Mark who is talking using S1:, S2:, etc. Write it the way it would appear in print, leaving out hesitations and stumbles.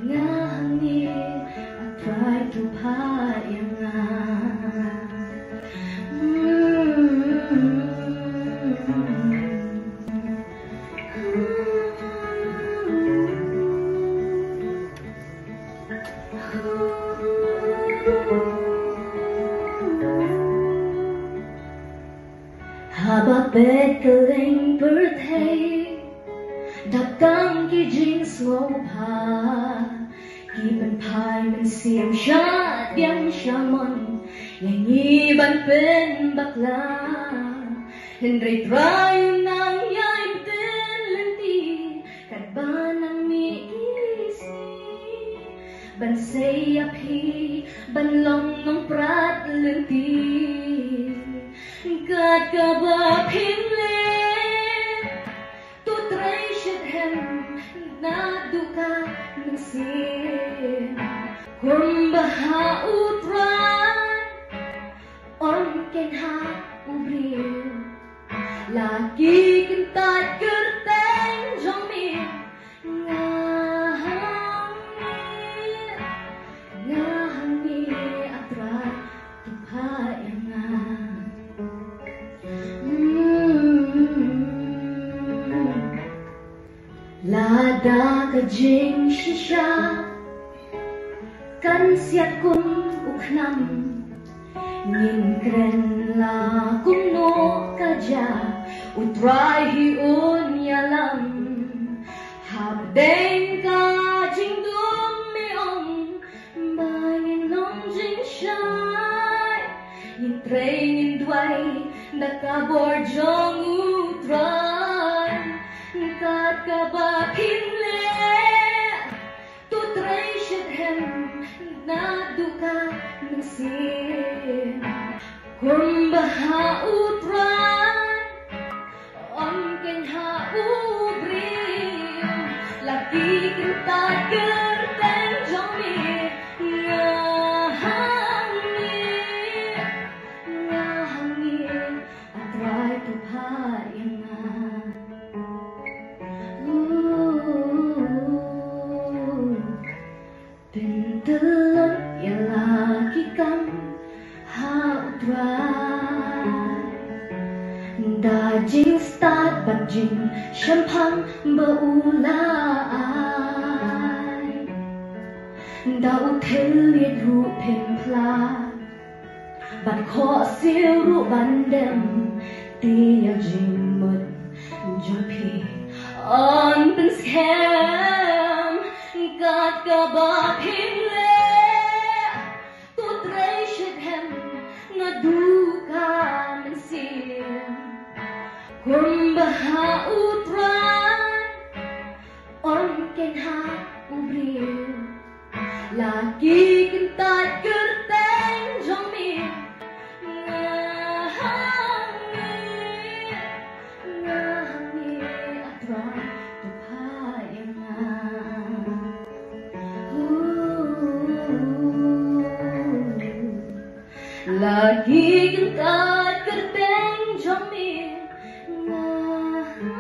S1: ngahangin at try to payangan. Habang bekaling birthday đập tăng cái jeans ngô hà khi bàn phai mình xiêm sát yang shaman yang nghi ban pen bạc la Henry try nang yai ten lenti kat ban ang mi isi ban say api ban long ng prat lenti kat ka ba pinle Naduka mesin Kumbaha utran On kenha ubril Lagi kentat kerteng Jomir Ngahangir atrat tupayangan Lada ka jing shisha Kan siat kum uknam Ngin kren la kum no kaja Utray hi un yalam Habdeng ka jing dum mi om Bangin long jing shay Ngin tray ngin dway Nakabor jong utray Kat ka ba pinle Tutray shidhem Naduka mesin Kumbaha utran Om kenha ubril Lagi kentat kerteng jomir Ngahangir atray tupayangan Pintelot ya lagi kam hautrai Dajing start bajing champagne beulai Dau telit ru pempla Bat kho siu ru bandem Tia jimut jopi On pen scam Kat ka ba pinle Tutray shidhem Naduka mensim Kumbaha utran On kenha ubril Lagi kentat kerteng jomir Ngahangir atray Lagi kentat kerteng jomir Ngahangir